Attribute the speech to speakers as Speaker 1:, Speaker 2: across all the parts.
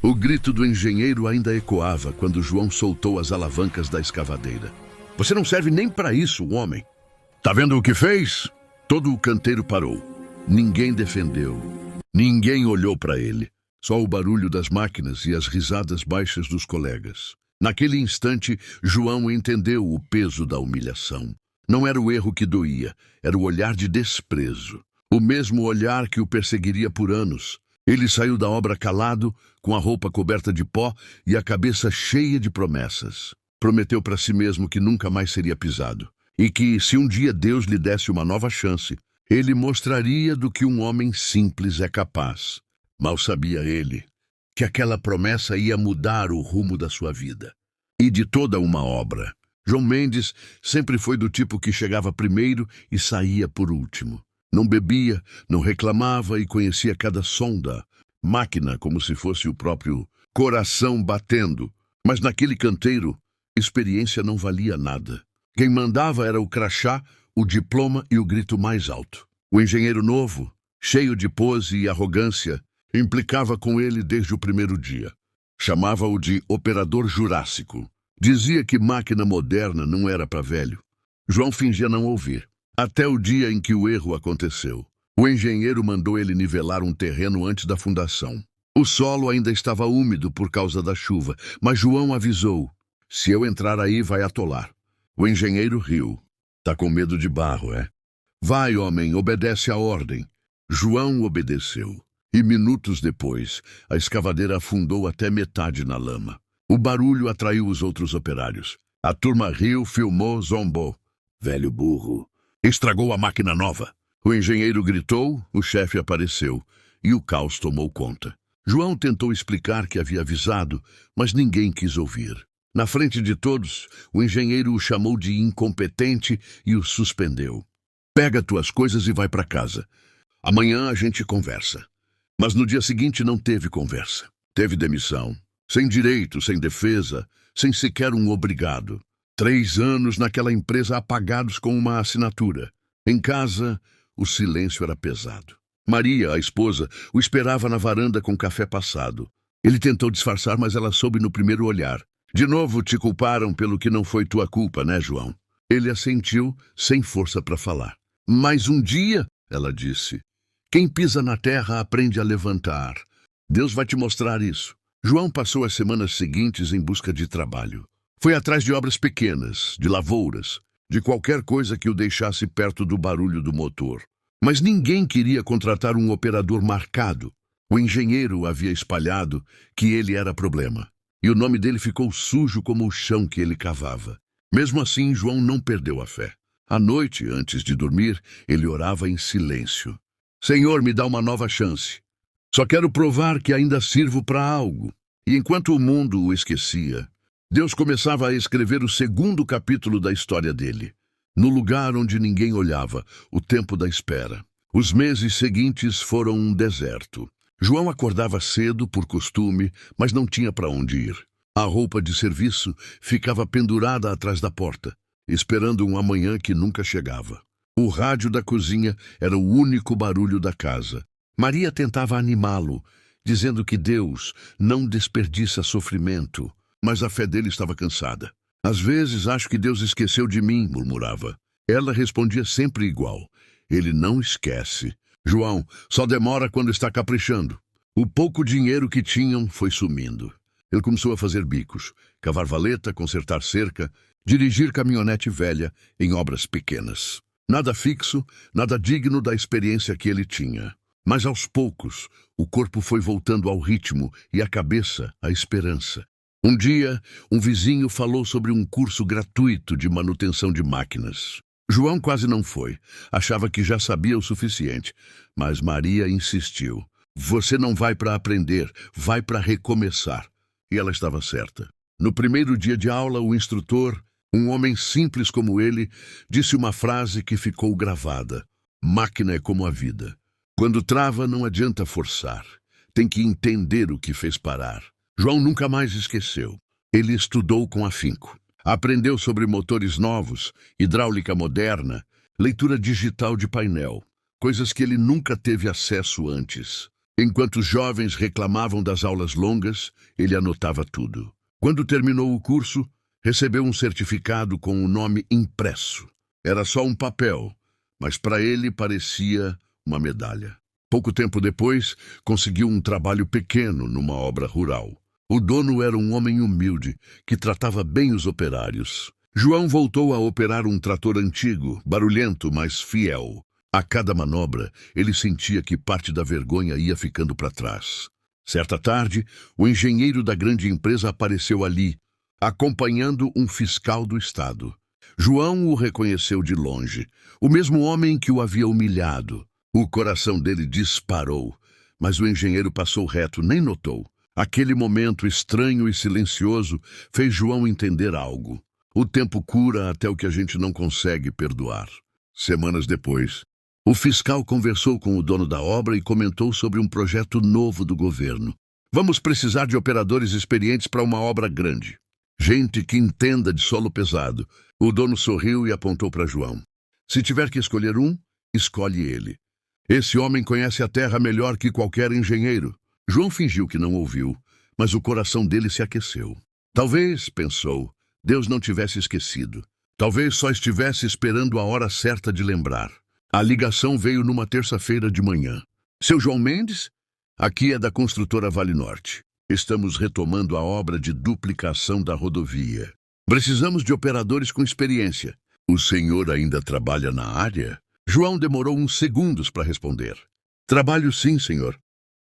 Speaker 1: O grito do engenheiro ainda ecoava quando João soltou as alavancas da escavadeira. Você não serve nem para isso, homem. Tá vendo o que fez? Todo o canteiro parou. Ninguém defendeu. Ninguém olhou para ele. Só o barulho das máquinas e as risadas baixas dos colegas. Naquele instante, João entendeu o peso da humilhação. Não era o erro que doía, era o olhar de desprezo. O mesmo olhar que o perseguiria por anos. Ele saiu da obra calado, com a roupa coberta de pó e a cabeça cheia de promessas. Prometeu para si mesmo que nunca mais seria pisado. E que, se um dia Deus lhe desse uma nova chance, ele mostraria do que um homem simples é capaz. Mal sabia ele que aquela promessa ia mudar o rumo da sua vida. E de toda uma obra. João Mendes sempre foi do tipo que chegava primeiro e saía por último. Não bebia, não reclamava e conhecia cada som da máquina como se fosse o próprio coração batendo. Mas naquele canteiro, experiência não valia nada. Quem mandava era o crachá, o diploma e o grito mais alto. O engenheiro novo, cheio de pose e arrogância, implicava com ele desde o primeiro dia. Chamava-o de operador jurássico. Dizia que máquina moderna não era para velho. João fingia não ouvir. Até o dia em que o erro aconteceu. O engenheiro mandou ele nivelar um terreno antes da fundação. O solo ainda estava úmido por causa da chuva, mas João avisou: se eu entrar aí, vai atolar. O engenheiro riu. Tá com medo de barro, é? Vai, homem, obedece à ordem. João obedeceu. E minutos depois, a escavadeira afundou até metade na lama. O barulho atraiu os outros operários. A turma riu, filmou, zombou. Velho burro. Estragou a máquina nova. O engenheiro gritou, o chefe apareceu, e o caos tomou conta. João tentou explicar que havia avisado, mas ninguém quis ouvir. Na frente de todos, o engenheiro o chamou de incompetente e o suspendeu. Pega tuas coisas e vai para casa. Amanhã a gente conversa. Mas no dia seguinte não teve conversa. Teve demissão. Sem direito, sem defesa, sem sequer um obrigado. 3 anos naquela empresa apagados com uma assinatura. Em casa, o silêncio era pesado. Maria, a esposa, o esperava na varanda com café passado. Ele tentou disfarçar, mas ela soube no primeiro olhar. De novo te culparam pelo que não foi tua culpa, né, João? Ele assentiu, sem força para falar. Mais um dia, ela disse. Quem pisa na terra aprende a levantar. Deus vai te mostrar isso. João passou as semanas seguintes em busca de trabalho. Foi atrás de obras pequenas, de lavouras, de qualquer coisa que o deixasse perto do barulho do motor. Mas ninguém queria contratar um operador marcado. O engenheiro havia espalhado que ele era problema. E o nome dele ficou sujo como o chão que ele cavava. Mesmo assim, João não perdeu a fé. À noite, antes de dormir, ele orava em silêncio. Senhor, me dá uma nova chance. Só quero provar que ainda sirvo para algo. E enquanto o mundo o esquecia, Deus começava a escrever o segundo capítulo da história dele. No lugar onde ninguém olhava, o tempo da espera. Os meses seguintes foram um deserto. João acordava cedo, por costume, mas não tinha para onde ir. A roupa de serviço ficava pendurada atrás da porta, esperando um amanhã que nunca chegava. O rádio da cozinha era o único barulho da casa. Maria tentava animá-lo, dizendo que Deus não desperdiça sofrimento, mas a fé dele estava cansada. Às vezes acho que Deus esqueceu de mim, murmurava. Ela respondia sempre igual. Ele não esquece. João, só demora quando está caprichando. O pouco dinheiro que tinham foi sumindo. Ele começou a fazer bicos, cavar valeta, consertar cerca, dirigir caminhonete velha em obras pequenas. Nada fixo, nada digno da experiência que ele tinha. Mas aos poucos, o corpo foi voltando ao ritmo e a cabeça à esperança. Um dia, um vizinho falou sobre um curso gratuito de manutenção de máquinas. João quase não foi. Achava que já sabia o suficiente. Mas Maria insistiu. Você não vai para aprender, vai para recomeçar. E ela estava certa. No primeiro dia de aula, o instrutor, um homem simples como ele, disse uma frase que ficou gravada. Máquina é como a vida. Quando trava, não adianta forçar. Tem que entender o que fez parar. João nunca mais esqueceu. Ele estudou com afinco. Aprendeu sobre motores novos, hidráulica moderna, leitura digital de painel, coisas que ele nunca teve acesso antes. Enquanto os jovens reclamavam das aulas longas, ele anotava tudo. Quando terminou o curso, recebeu um certificado com o nome impresso. Era só um papel, mas para ele parecia uma medalha. Pouco tempo depois, conseguiu um trabalho pequeno numa obra rural. O dono era um homem humilde, que tratava bem os operários. João voltou a operar um trator antigo, barulhento, mas fiel. A cada manobra, ele sentia que parte da vergonha ia ficando para trás. Certa tarde, o engenheiro da grande empresa apareceu ali, acompanhando um fiscal do estado. João o reconheceu de longe, o mesmo homem que o havia humilhado. O coração dele disparou, mas o engenheiro passou reto, nem notou. Aquele momento estranho e silencioso fez João entender algo. O tempo cura até o que a gente não consegue perdoar. Semanas depois, o fiscal conversou com o dono da obra e comentou sobre um projeto novo do governo. Vamos precisar de operadores experientes para uma obra grande. Gente que entenda de solo pesado. O dono sorriu e apontou para João. Se tiver que escolher um, escolhe ele. Esse homem conhece a terra melhor que qualquer engenheiro. João fingiu que não ouviu, mas o coração dele se aqueceu. Talvez, pensou, Deus não tivesse esquecido. Talvez só estivesse esperando a hora certa de lembrar. A ligação veio numa terça-feira de manhã. Seu João Mendes? Aqui é da construtora Vale Norte. Estamos retomando a obra de duplicação da rodovia. Precisamos de operadores com experiência. O senhor ainda trabalha na área? João demorou uns segundos para responder. Trabalho sim, senhor.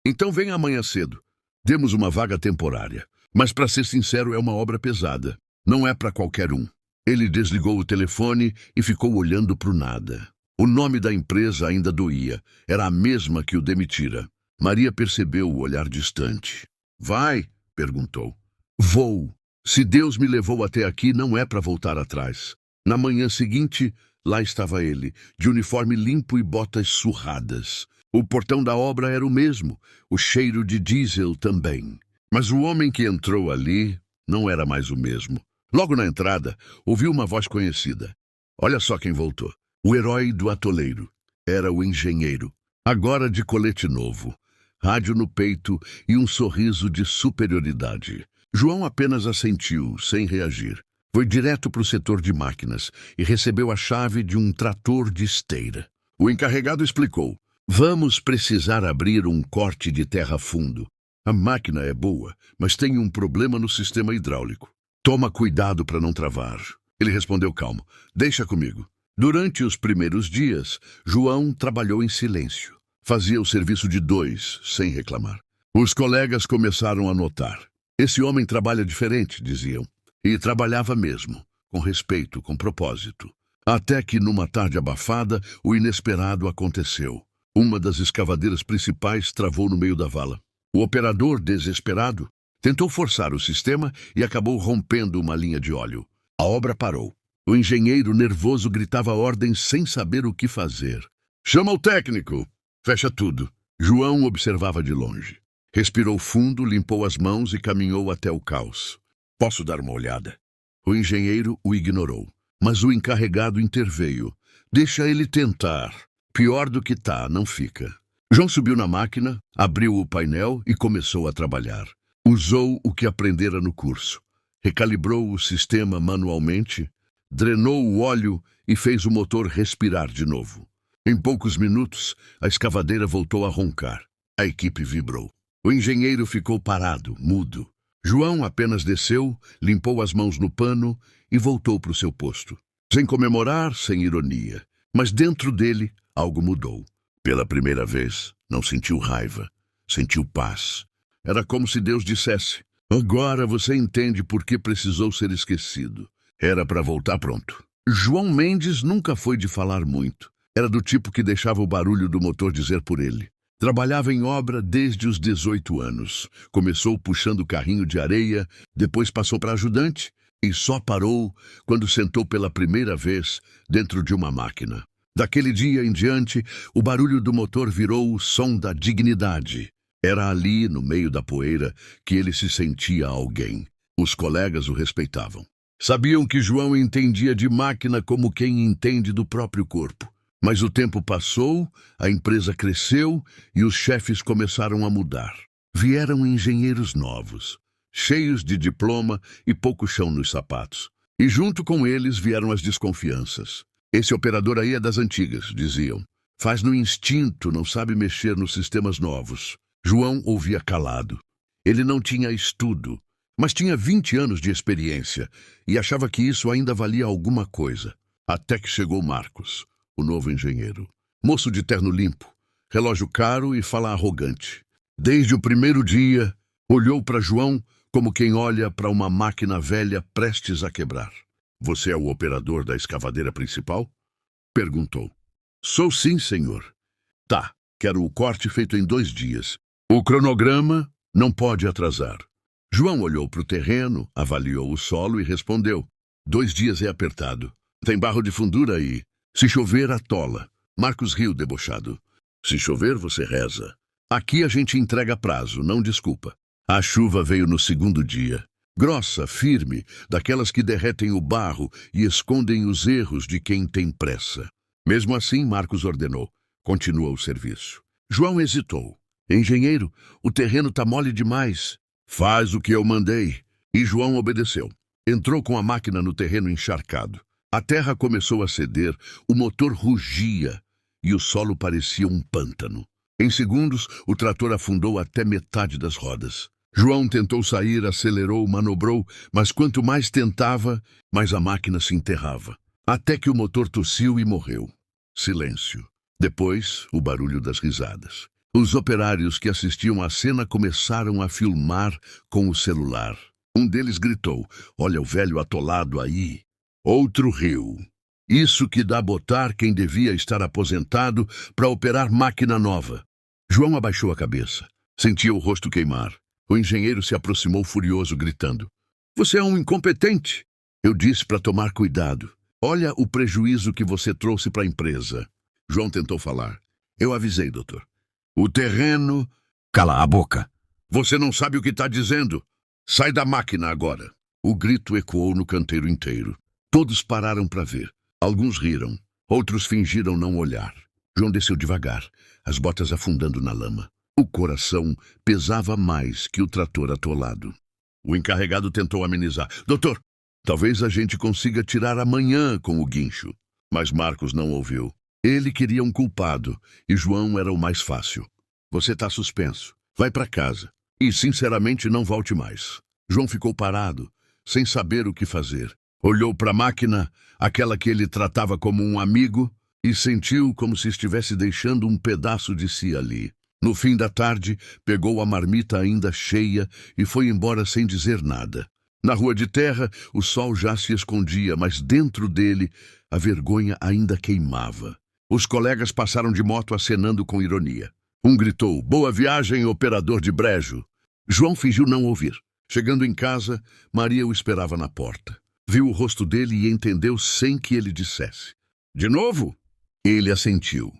Speaker 1: Então venha amanhã cedo. Temos uma vaga temporária. Mas, para ser sincero, é uma obra pesada. Não é para qualquer um. Ele desligou o telefone e ficou olhando para o nada. O nome da empresa ainda doía. Era a mesma que o demitira. Maria percebeu o olhar distante. Vai? Perguntou. Vou. Se Deus me levou até aqui, não é para voltar atrás. Na manhã seguinte, lá estava ele, de uniforme limpo e botas surradas. O portão da obra era o mesmo, o cheiro de diesel também. Mas o homem que entrou ali não era mais o mesmo. Logo na entrada, ouviu uma voz conhecida. Olha só quem voltou. O herói do atoleiro. Era o engenheiro. Agora de colete novo, rádio no peito e um sorriso de superioridade. João apenas assentiu, sem reagir. Foi direto para o setor de máquinas e recebeu a chave de um trator de esteira. O encarregado explicou. Vamos precisar abrir um corte de terra fundo. A máquina é boa, mas tem um problema no sistema hidráulico. Toma cuidado para não travar. Ele respondeu calmo. Deixa comigo. Durante os primeiros dias, João trabalhou em silêncio. Fazia o serviço de dois, sem reclamar. Os colegas começaram a notar. Esse homem trabalha diferente, diziam. E trabalhava mesmo, com respeito, com propósito. Até que, numa tarde abafada, o inesperado aconteceu. Uma das escavadeiras principais travou no meio da vala. O operador, desesperado, tentou forçar o sistema e acabou rompendo uma linha de óleo. A obra parou. O engenheiro, nervoso, gritava ordens sem saber o que fazer. Chama o técnico! Fecha tudo. João observava de longe. Respirou fundo, limpou as mãos e caminhou até o caos. Posso dar uma olhada? O engenheiro o ignorou, mas o encarregado interveio. Deixa ele tentar. Pior do que tá, não fica. João subiu na máquina, abriu o painel e começou a trabalhar. Usou o que aprendera no curso. Recalibrou o sistema manualmente, drenou o óleo e fez o motor respirar de novo. Em poucos minutos, a escavadeira voltou a roncar. A equipe vibrou. O engenheiro ficou parado, mudo. João apenas desceu, limpou as mãos no pano e voltou para o seu posto. Sem comemorar, sem ironia. Mas dentro dele, algo mudou. Pela primeira vez, não sentiu raiva, sentiu paz. Era como se Deus dissesse, agora você entende por que precisou ser esquecido. Era para voltar pronto. João Mendes nunca foi de falar muito. Era do tipo que deixava o barulho do motor dizer por ele. Trabalhava em obra desde os 18 anos. Começou puxando carrinho de areia, depois passou para ajudante e só parou quando sentou pela primeira vez dentro de uma máquina. Daquele dia em diante, o barulho do motor virou o som da dignidade. Era ali, no meio da poeira, que ele se sentia alguém. Os colegas o respeitavam. Sabiam que João entendia de máquina como quem entende do próprio corpo. Mas o tempo passou, a empresa cresceu e os chefes começaram a mudar. Vieram engenheiros novos, cheios de diploma e pouco chão nos sapatos. E junto com eles vieram as desconfianças. Esse operador aí é das antigas, diziam. Faz no instinto, não sabe mexer nos sistemas novos. João ouvia calado. Ele não tinha estudo, mas tinha 20 anos de experiência e achava que isso ainda valia alguma coisa. Até que chegou Marcos, o novo engenheiro. Moço de terno limpo, relógio caro e fala arrogante. Desde o primeiro dia, olhou para João como quem olha para uma máquina velha prestes a quebrar. Você é o operador da escavadeira principal? Perguntou. Sou sim, senhor. Tá, quero o corte feito em 2 dias. O cronograma não pode atrasar. João olhou para o terreno, avaliou o solo e respondeu. 2 dias é apertado. Tem barro de fundura aí. Se chover, atola. Marcos riu debochado. Se chover, você reza. Aqui a gente entrega prazo, não desculpa. A chuva veio no 2º dia. Grossa, firme, daquelas que derretem o barro e escondem os erros de quem tem pressa. Mesmo assim, Marcos ordenou. Continua o serviço. João hesitou. Engenheiro, o terreno tá mole demais. Faz o que eu mandei. E João obedeceu. Entrou com a máquina no terreno encharcado. A terra começou a ceder, o motor rugia e o solo parecia um pântano. Em segundos, o trator afundou até metade das rodas. João tentou sair, acelerou, manobrou, mas quanto mais tentava, mais a máquina se enterrava. Até que o motor tossiu e morreu. Silêncio. Depois, o barulho das risadas. Os operários que assistiam à cena começaram a filmar com o celular. Um deles gritou, olha o velho atolado aí. Outro riu. Isso que dá botar quem devia estar aposentado para operar máquina nova. João abaixou a cabeça. Sentia o rosto queimar. O engenheiro se aproximou furioso, gritando. Você é um incompetente. Eu disse para tomar cuidado. Olha o prejuízo que você trouxe para a empresa. João tentou falar. Eu avisei, doutor. O terreno... Cala a boca. Você não sabe o que está dizendo. Sai da máquina agora. O grito ecoou no canteiro inteiro. Todos pararam para ver. Alguns riram. Outros fingiram não olhar. João desceu devagar, as botas afundando na lama. O coração pesava mais que o trator atolado. O encarregado tentou amenizar. Doutor, talvez a gente consiga tirar amanhã com o guincho. Mas Marcos não ouviu. Ele queria um culpado e João era o mais fácil. Você está suspenso. Vai para casa. E, sinceramente, não volte mais. João ficou parado, sem saber o que fazer. Olhou para a máquina, aquela que ele tratava como um amigo, e sentiu como se estivesse deixando um pedaço de si ali. No fim da tarde, pegou a marmita ainda cheia e foi embora sem dizer nada. Na rua de terra, o sol já se escondia, mas dentro dele a vergonha ainda queimava. Os colegas passaram de moto acenando com ironia. Um gritou, boa viagem, operador de brejo. João fingiu não ouvir. Chegando em casa, Maria o esperava na porta. Viu o rosto dele e entendeu sem que ele dissesse. De novo? Ele assentiu.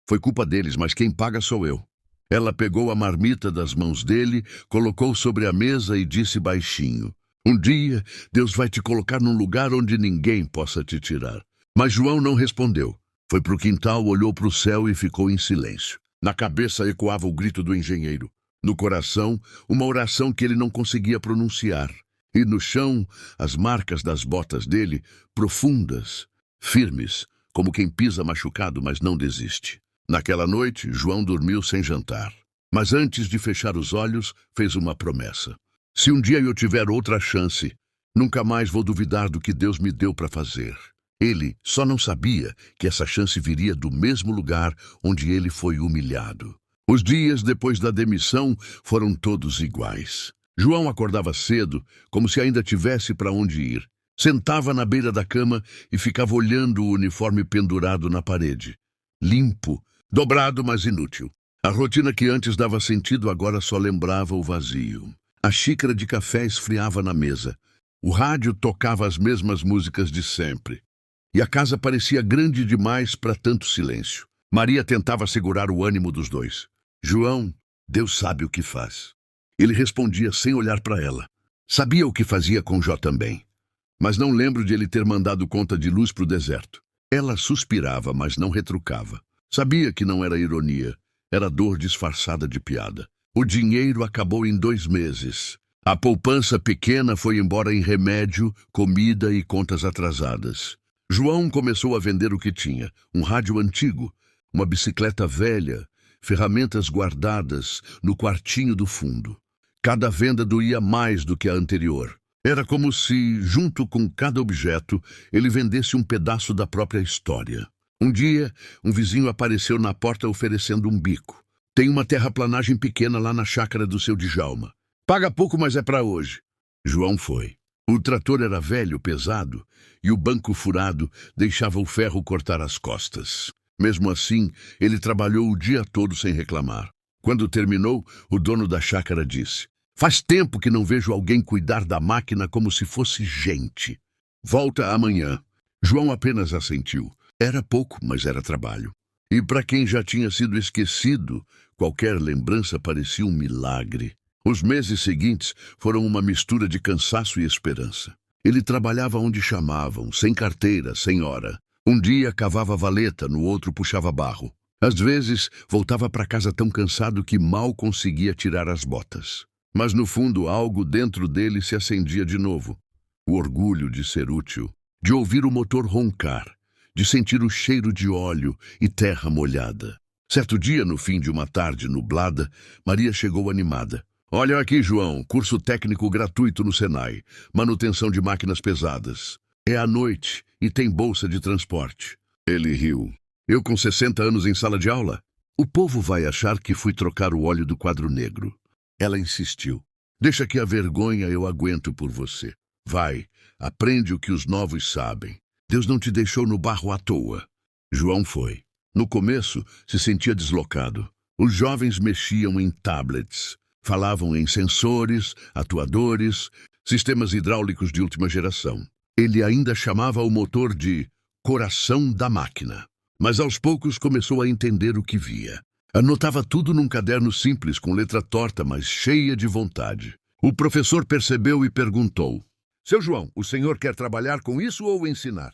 Speaker 1: Foi culpa deles, mas quem paga sou eu. Ela pegou a marmita das mãos dele, colocou sobre a mesa e disse baixinho. Um dia, Deus vai te colocar num lugar onde ninguém possa te tirar. Mas João não respondeu. Foi para o quintal, olhou para o céu e ficou em silêncio. Na cabeça ecoava o grito do engenheiro. No coração, uma oração que ele não conseguia pronunciar. E no chão, as marcas das botas dele, profundas, firmes, como quem pisa machucado, mas não desiste. Naquela noite, João dormiu sem jantar. Mas antes de fechar os olhos, fez uma promessa. Se um dia eu tiver outra chance, nunca mais vou duvidar do que Deus me deu para fazer. Ele só não sabia que essa chance viria do mesmo lugar onde ele foi humilhado. Os dias depois da demissão foram todos iguais. João acordava cedo, como se ainda tivesse para onde ir. Sentava na beira da cama e ficava olhando o uniforme pendurado na parede. Limpo, dobrado, mas inútil. A rotina que antes dava sentido agora só lembrava o vazio. A xícara de café esfriava na mesa. O rádio tocava as mesmas músicas de sempre. E a casa parecia grande demais para tanto silêncio. Maria tentava segurar o ânimo dos dois. João, Deus sabe o que faz. Ele respondia sem olhar para ela. Sabia o que fazia com Jó também. Mas não lembro de ele ter mandado conta de luz para o deserto. Ela suspirava, mas não retrucava. Sabia que não era ironia, era dor disfarçada de piada. O dinheiro acabou em 2 meses. A poupança pequena foi embora em remédio, comida e contas atrasadas. João começou a vender o que tinha: um rádio antigo, uma bicicleta velha, ferramentas guardadas no quartinho do fundo. Cada venda doía mais do que a anterior. Era como se, junto com cada objeto, ele vendesse um pedaço da própria história. Um dia, um vizinho apareceu na porta oferecendo um bico. Tem uma terraplanagem pequena lá na chácara do seu Djalma. Paga pouco, mas é para hoje. João foi. O trator era velho, pesado, e o banco furado deixava o ferro cortar as costas. Mesmo assim, ele trabalhou o dia todo sem reclamar. Quando terminou, o dono da chácara disse: "Faz tempo que não vejo alguém cuidar da máquina como se fosse gente. Volta amanhã." João apenas assentiu. Era pouco, mas era trabalho. E para quem já tinha sido esquecido, qualquer lembrança parecia um milagre. Os meses seguintes foram uma mistura de cansaço e esperança. Ele trabalhava onde chamavam, sem carteira, sem hora. Um dia cavava valeta, no outro puxava barro. Às vezes, voltava para casa tão cansado que mal conseguia tirar as botas. Mas no fundo, algo dentro dele se acendia de novo. O orgulho de ser útil, de ouvir o motor roncar, de sentir o cheiro de óleo e terra molhada. Certo dia, no fim de uma tarde nublada, Maria chegou animada. "Olha aqui, João, curso técnico gratuito no Senai, manutenção de máquinas pesadas. É à noite e tem bolsa de transporte." Ele riu. "Eu com 60 anos em sala de aula? O povo vai achar que fui trocar o óleo do quadro negro." Ela insistiu. "Deixa que a vergonha eu aguento por você. Vai, aprende o que os novos sabem. Deus não te deixou no barro à toa." João foi. No começo, se sentia deslocado. Os jovens mexiam em tablets. Falavam em sensores, atuadores, sistemas hidráulicos de última geração. Ele ainda chamava o motor de coração da máquina. Mas aos poucos começou a entender o que via. Anotava tudo num caderno simples, com letra torta, mas cheia de vontade. O professor percebeu e perguntou: "Seu João, o senhor quer trabalhar com isso ou ensinar?"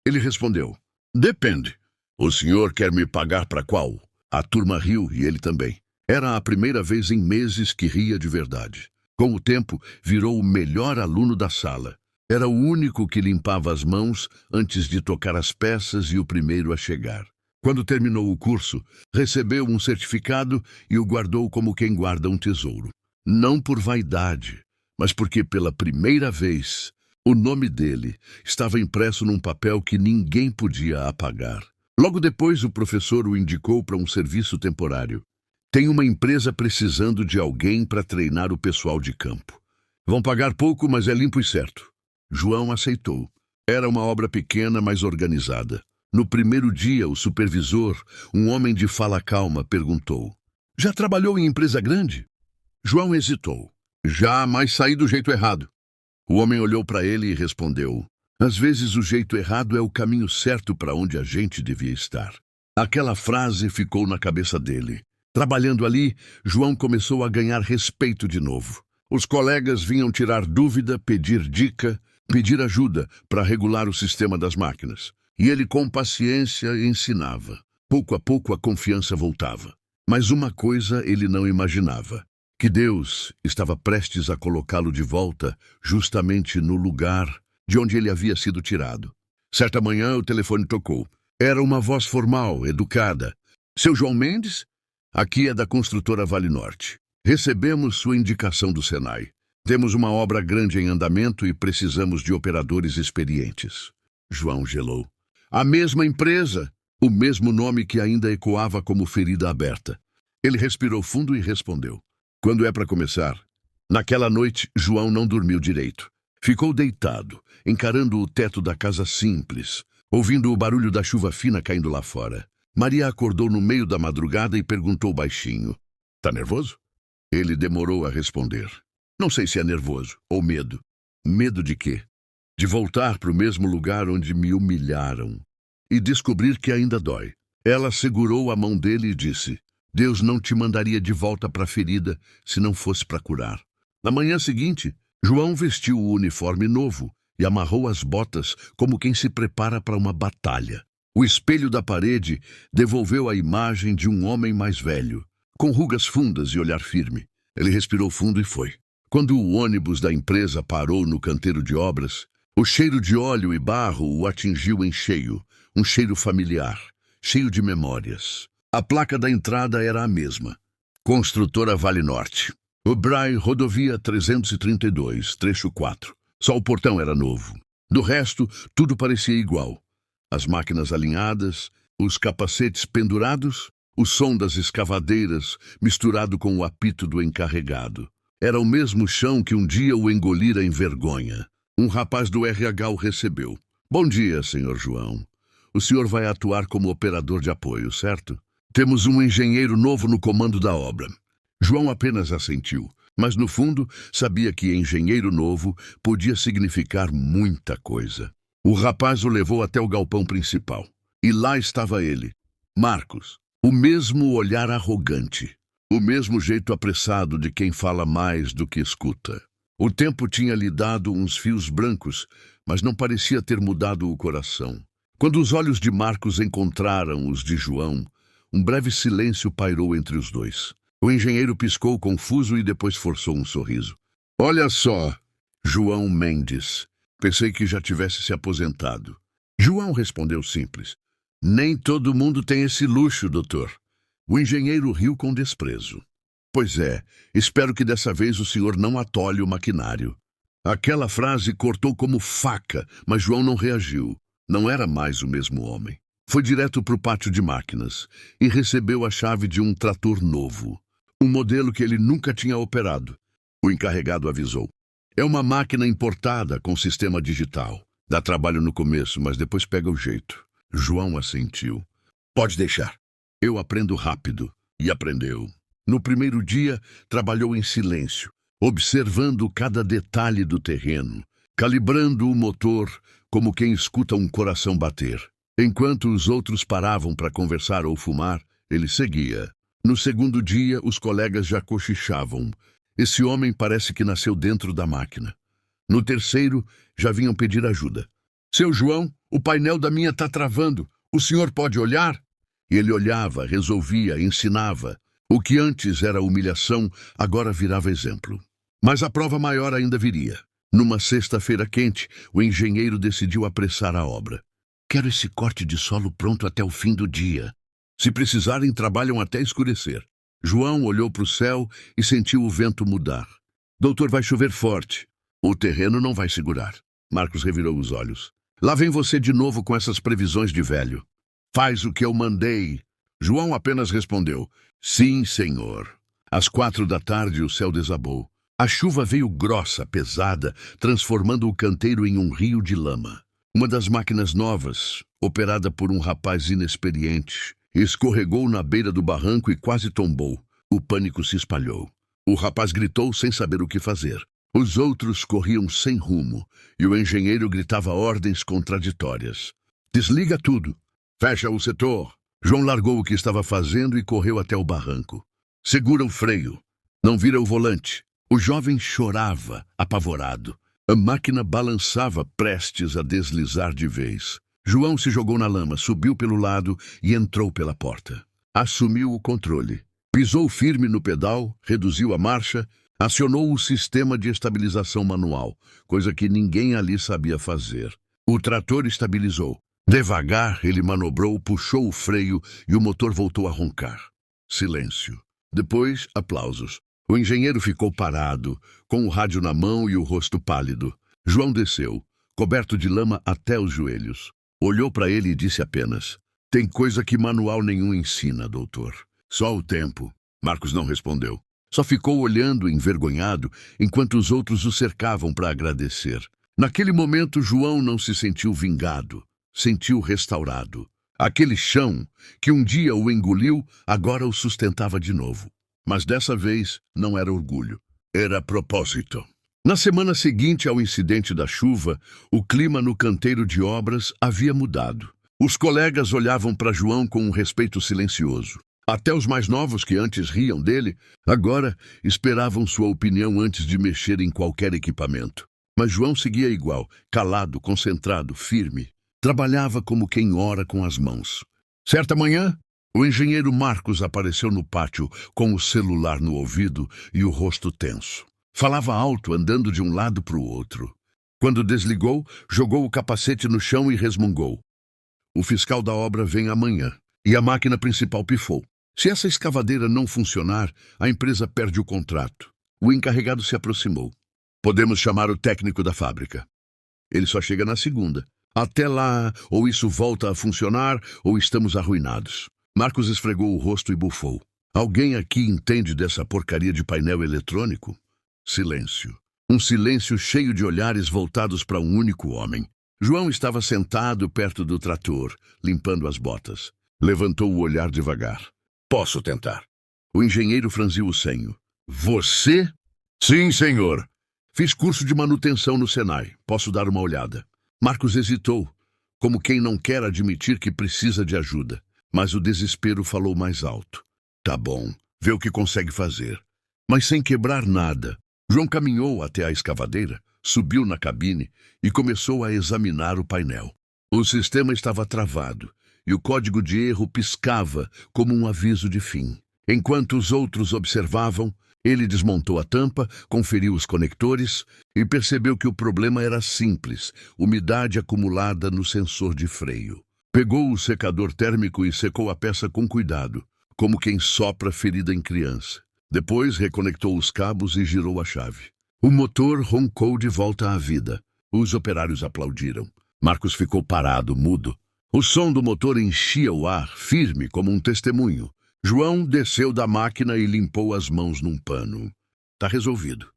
Speaker 1: Ele respondeu: "Depende. O senhor quer me pagar para qual?" A turma riu e ele também. Era a primeira vez em meses que ria de verdade. Com o tempo, virou o melhor aluno da sala. Era o único que limpava as mãos antes de tocar as peças e o primeiro a chegar. Quando terminou o curso, recebeu um certificado e o guardou como quem guarda um tesouro. Não por vaidade, mas porque pela primeira vez, o nome dele estava impresso num papel que ninguém podia apagar. Logo depois, o professor o indicou para um serviço temporário. "Tem uma empresa precisando de alguém para treinar o pessoal de campo. Vão pagar pouco, mas é limpo e certo." João aceitou. Era uma obra pequena, mas organizada. No primeiro dia, o supervisor, um homem de fala calma, perguntou: "Já trabalhou em empresa grande?" João hesitou. "Já, mas saí do jeito errado." O homem olhou para ele e respondeu: "Às vezes o jeito errado é o caminho certo para onde a gente devia estar." Aquela frase ficou na cabeça dele. Trabalhando ali, João começou a ganhar respeito de novo. Os colegas vinham tirar dúvida, pedir dica, pedir ajuda para regular o sistema das máquinas. E ele, com paciência, ensinava. Pouco a pouco a confiança voltava. Mas uma coisa ele não imaginava: que Deus estava prestes a colocá-lo de volta justamente no lugar de onde ele havia sido tirado. Certa manhã o telefone tocou. Era uma voz formal, educada. "Seu João Mendes? Aqui é da construtora Vale Norte. Recebemos sua indicação do Senai. Temos uma obra grande em andamento e precisamos de operadores experientes." João gelou. A mesma empresa, o mesmo nome que ainda ecoava como ferida aberta. Ele respirou fundo e respondeu: "Quando é para começar?" Naquela noite, João não dormiu direito. Ficou deitado, encarando o teto da casa simples, ouvindo o barulho da chuva fina caindo lá fora. Maria acordou no meio da madrugada e perguntou baixinho: "Tá nervoso?" Ele demorou a responder. "Não sei se é nervoso ou medo." "Medo de quê?" "De voltar para o mesmo lugar onde me humilharam e descobrir que ainda dói." Ela segurou a mão dele e disse: "Deus não te mandaria de volta para a ferida se não fosse para curar." Na manhã seguinte, João vestiu o uniforme novo e amarrou as botas como quem se prepara para uma batalha. O espelho da parede devolveu a imagem de um homem mais velho, com rugas fundas e olhar firme. Ele respirou fundo e foi. Quando o ônibus da empresa parou no canteiro de obras, o cheiro de óleo e barro o atingiu em cheio, um cheiro familiar, cheio de memórias. A placa da entrada era a mesma. Construtora Vale Norte. O Bray, rodovia 332, trecho 4. Só o portão era novo. Do resto, tudo parecia igual. As máquinas alinhadas, os capacetes pendurados, o som das escavadeiras misturado com o apito do encarregado. Era o mesmo chão que um dia o engolira em vergonha. Um rapaz do RH o recebeu. Bom dia, senhor João. O senhor vai atuar como operador de apoio, certo? Temos um engenheiro novo no comando da obra. João apenas assentiu, mas no fundo sabia que engenheiro novo podia significar muita coisa. O rapaz o levou até o galpão principal. E lá estava ele, Marcos, o mesmo olhar arrogante, o mesmo jeito apressado de quem fala mais do que escuta. O tempo tinha lhe dado uns fios brancos, mas não parecia ter mudado o coração. Quando os olhos de Marcos encontraram os de João, um breve silêncio pairou entre os dois. O engenheiro piscou confuso e depois forçou um sorriso. Olha só, João Mendes. Pensei que já tivesse se aposentado. João respondeu simples. Nem todo mundo tem esse luxo, doutor. O engenheiro riu com desprezo. Pois é, espero que dessa vez o senhor não atole o maquinário. Aquela frase cortou como faca, mas João não reagiu. Não era mais o mesmo homem. Foi direto para o pátio de máquinas e recebeu a chave de um trator novo. Um modelo que ele nunca tinha operado. O encarregado avisou. É uma máquina importada com sistema digital. Dá trabalho no começo, mas depois pega o jeito. João assentiu. Pode deixar. Eu aprendo rápido. E aprendeu. No primeiro dia, trabalhou em silêncio, observando cada detalhe do terreno, calibrando o motor como quem escuta um coração bater. Enquanto os outros paravam para conversar ou fumar, ele seguia. No segundo dia, os colegas já cochichavam. Esse homem parece que nasceu dentro da máquina. No terceiro, já vinham pedir ajuda. Seu João, o painel da minha está travando. O senhor pode olhar? E ele olhava, resolvia, ensinava. O que antes era humilhação, agora virava exemplo. Mas a prova maior ainda viria. Numa sexta-feira quente, o engenheiro decidiu apressar a obra. Quero esse corte de solo pronto até o fim do dia. Se precisarem, trabalham até escurecer. João olhou para o céu e sentiu o vento mudar. Doutor, vai chover forte. O terreno não vai segurar. Marcos revirou os olhos. Lá vem você de novo com essas previsões de velho. Faz o que eu mandei. João apenas respondeu. Sim, senhor. Às 4 da tarde, o céu desabou. A chuva veio grossa, pesada, transformando o canteiro em um rio de lama. Uma das máquinas novas, operada por um rapaz inexperiente, escorregou na beira do barranco e quase tombou. O pânico se espalhou. O rapaz gritou sem saber o que fazer. Os outros corriam sem rumo, e o engenheiro gritava ordens contraditórias. Desliga tudo. Fecha o setor. João largou o que estava fazendo e correu até o barranco. Segura o freio. Não vira o volante. O jovem chorava, apavorado. A máquina balançava, prestes a deslizar de vez. João se jogou na lama, subiu pelo lado e entrou pela porta. Assumiu o controle. Pisou firme no pedal, reduziu a marcha, acionou o sistema de estabilização manual, coisa que ninguém ali sabia fazer. O trator estabilizou. Devagar, ele manobrou, puxou o freio e o motor voltou a roncar. Silêncio. Depois, aplausos. O engenheiro ficou parado, com o rádio na mão e o rosto pálido. João desceu, coberto de lama até os joelhos. Olhou para ele e disse apenas, tem coisa que manual nenhum ensina, doutor. Só o tempo. Marcos não respondeu. Só ficou olhando, envergonhado, enquanto os outros o cercavam para agradecer. Naquele momento, João não se sentiu vingado. Sentiu restaurado. Aquele chão, que um dia o engoliu, agora o sustentava de novo. Mas dessa vez não era orgulho, era propósito. Na semana seguinte ao incidente da chuva, o clima no canteiro de obras havia mudado. Os colegas olhavam para João com um respeito silencioso. Até os mais novos, que antes riam dele, agora esperavam sua opinião antes de mexer em qualquer equipamento. Mas João seguia igual, calado, concentrado, firme. Trabalhava como quem ora com as mãos. Certa manhã, o engenheiro Marcos apareceu no pátio com o celular no ouvido e o rosto tenso. Falava alto, andando de um lado para o outro. Quando desligou, jogou o capacete no chão e resmungou. O fiscal da obra vem amanhã. E a máquina principal pifou. Se essa escavadeira não funcionar, a empresa perde o contrato. O encarregado se aproximou. Podemos chamar o técnico da fábrica. Ele só chega na segunda. Até lá, ou isso volta a funcionar, ou estamos arruinados. Marcos esfregou o rosto e bufou. Alguém aqui entende dessa porcaria de painel eletrônico? Silêncio. Um silêncio cheio de olhares voltados para um único homem. João estava sentado perto do trator, limpando as botas. Levantou o olhar devagar. Posso tentar. O engenheiro franziu o senho. Você? Sim, senhor. Fiz curso de manutenção no Senai. Posso dar uma olhada. Marcos hesitou, como quem não quer admitir que precisa de ajuda. Mas o desespero falou mais alto. Tá bom, vê o que consegue fazer. Mas sem quebrar nada. João caminhou até a escavadeira, subiu na cabine e começou a examinar o painel. O sistema estava travado e o código de erro piscava como um aviso de fim. Enquanto os outros observavam, ele desmontou a tampa, conferiu os conectores e percebeu que o problema era simples, umidade acumulada no sensor de freio. Pegou o secador térmico e secou a peça com cuidado, como quem sopra ferida em criança. Depois reconectou os cabos e girou a chave. O motor roncou de volta à vida. Os operários aplaudiram. Marcos ficou parado, mudo. O som do motor enchia o ar, firme como um testemunho. João desceu da máquina e limpou as mãos num pano. Tá resolvido.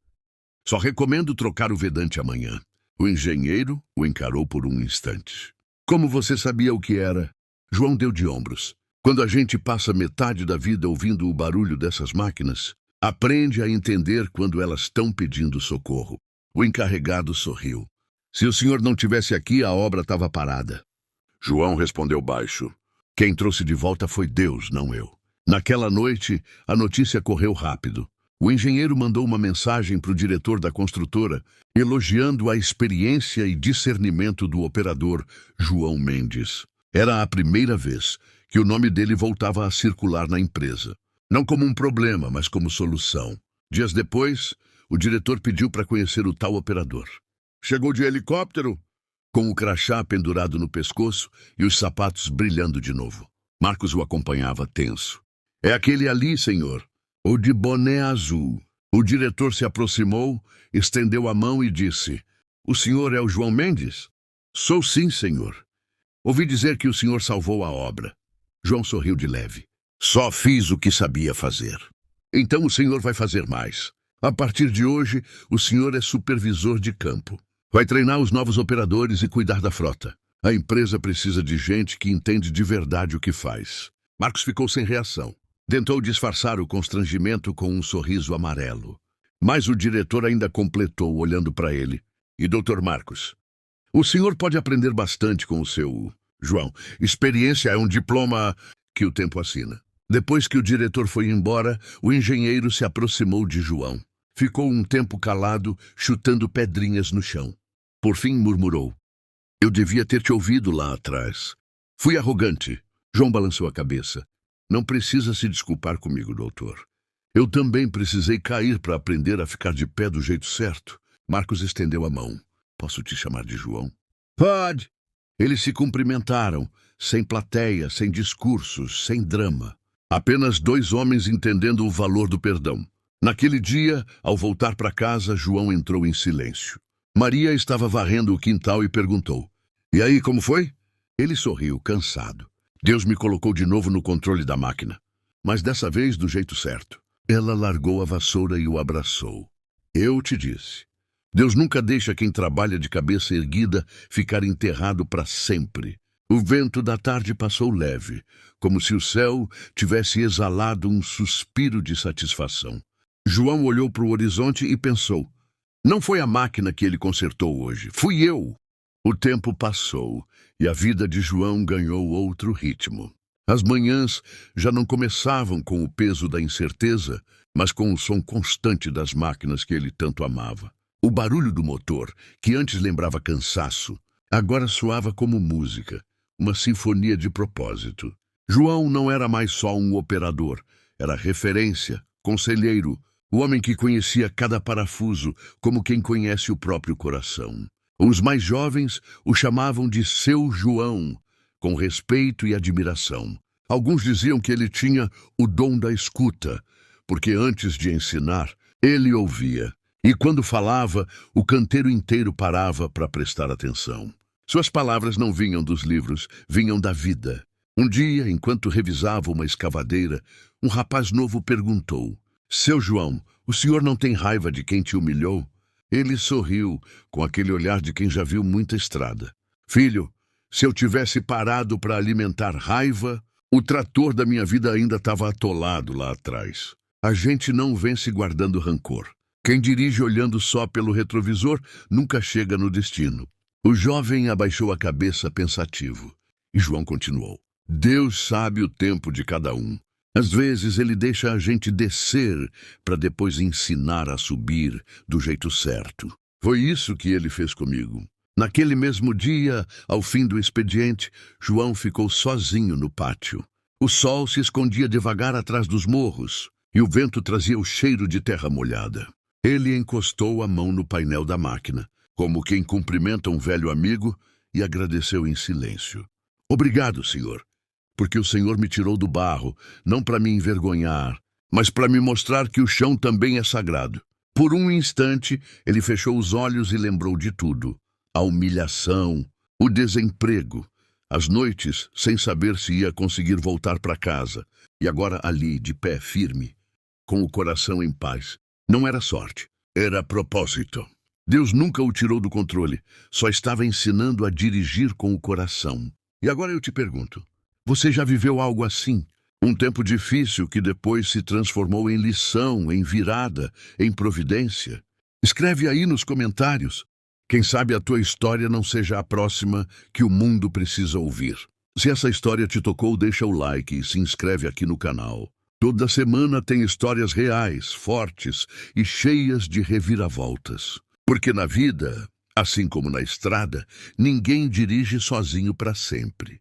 Speaker 1: Só recomendo trocar o vedante amanhã. O engenheiro o encarou por um instante. Como você sabia o que era? João deu de ombros. Quando a gente passa metade da vida ouvindo o barulho dessas máquinas, aprende a entender quando elas estão pedindo socorro. O encarregado sorriu. Se o senhor não tivesse aqui, a obra estava parada. João respondeu baixo. Quem trouxe de volta foi Deus, não eu. Naquela noite, a notícia correu rápido. O engenheiro mandou uma mensagem para o diretor da construtora, elogiando a experiência e discernimento do operador João Mendes. Era a primeira vez que o nome dele voltava a circular na empresa. Não como um problema, mas como solução. Dias depois, o diretor pediu para conhecer o tal operador. Chegou de helicóptero, com o crachá pendurado no pescoço e os sapatos brilhando de novo. Marcos o acompanhava tenso. É aquele ali, senhor. O de boné azul. O diretor se aproximou, estendeu a mão e disse: O senhor é o João Mendes? Sou sim, senhor. Ouvi dizer que o senhor salvou a obra. João sorriu de leve. Só fiz o que sabia fazer. Então o senhor vai fazer mais. A partir de hoje, o senhor é supervisor de campo. Vai treinar os novos operadores e cuidar da frota. A empresa precisa de gente que entende de verdade o que faz. Marcos ficou sem reação. Tentou disfarçar o constrangimento com um sorriso amarelo. Mas o diretor ainda completou, olhando para ele. E doutor Marcos, o senhor pode aprender bastante com o seu... João, experiência é um diploma que o tempo assina. Depois que o diretor foi embora, o engenheiro se aproximou de João. Ficou um tempo calado, chutando pedrinhas no chão. Por fim murmurou. Eu devia ter te ouvido lá atrás. Fui arrogante. João balançou a cabeça. Não precisa se desculpar comigo, doutor. Eu também precisei cair para aprender a ficar de pé do jeito certo. Marcos estendeu a mão. Posso te chamar de João? Pode. Eles se cumprimentaram, sem plateia, sem discursos, sem drama. Apenas dois homens entendendo o valor do perdão. Naquele dia, ao voltar para casa, João entrou em silêncio. Maria estava varrendo o quintal e perguntou: E aí, como foi? Ele sorriu, cansado. Deus me colocou de novo no controle da máquina, mas dessa vez do jeito certo. Ela largou a vassoura e o abraçou. Eu te disse. Deus nunca deixa quem trabalha de cabeça erguida ficar enterrado para sempre. O vento da tarde passou leve, como se o céu tivesse exalado um suspiro de satisfação. João olhou para o horizonte e pensou: não foi a máquina que ele consertou hoje, fui eu. O tempo passou e a vida de João ganhou outro ritmo. As manhãs já não começavam com o peso da incerteza, mas com o som constante das máquinas que ele tanto amava. O barulho do motor, que antes lembrava cansaço, agora soava como música, uma sinfonia de propósito. João não era mais só um operador, era referência, conselheiro, o homem que conhecia cada parafuso como quem conhece o próprio coração. Os mais jovens o chamavam de Seu João, com respeito e admiração. Alguns diziam que ele tinha o dom da escuta, porque antes de ensinar, ele ouvia. E quando falava, o canteiro inteiro parava para prestar atenção. Suas palavras não vinham dos livros, vinham da vida. Um dia, enquanto revisava uma escavadeira, um rapaz novo perguntou: Seu João, o senhor não tem raiva de quem te humilhou? Ele sorriu, com aquele olhar de quem já viu muita estrada. Filho, se eu tivesse parado para alimentar raiva, o trator da minha vida ainda estava atolado lá atrás. A gente não vence guardando rancor. Quem dirige olhando só pelo retrovisor nunca chega no destino. O jovem abaixou a cabeça pensativo. E João continuou: Deus sabe o tempo de cada um. Às vezes ele deixa a gente descer para depois ensinar a subir do jeito certo. Foi isso que ele fez comigo. Naquele mesmo dia, ao fim do expediente, João ficou sozinho no pátio. O sol se escondia devagar atrás dos morros e o vento trazia o cheiro de terra molhada. Ele encostou a mão no painel da máquina, como quem cumprimenta um velho amigo, e agradeceu em silêncio. Obrigado, senhor, porque o senhor me tirou do barro, não para me envergonhar, mas para me mostrar que o chão também é sagrado. Por um instante, ele fechou os olhos e lembrou de tudo. A humilhação, o desemprego, as noites sem saber se ia conseguir voltar para casa, e agora ali, de pé firme, com o coração em paz. Não era sorte, era propósito. Deus nunca o tirou do controle, só estava ensinando a dirigir com o coração. E agora eu te pergunto, você já viveu algo assim? Um tempo difícil que depois se transformou em lição, em virada, em providência? Escreve aí nos comentários. Quem sabe a tua história não seja a próxima que o mundo precisa ouvir. Se essa história te tocou, deixa o like e se inscreve aqui no canal. Toda semana tem histórias reais, fortes e cheias de reviravoltas. Porque na vida, assim como na estrada, ninguém dirige sozinho para sempre.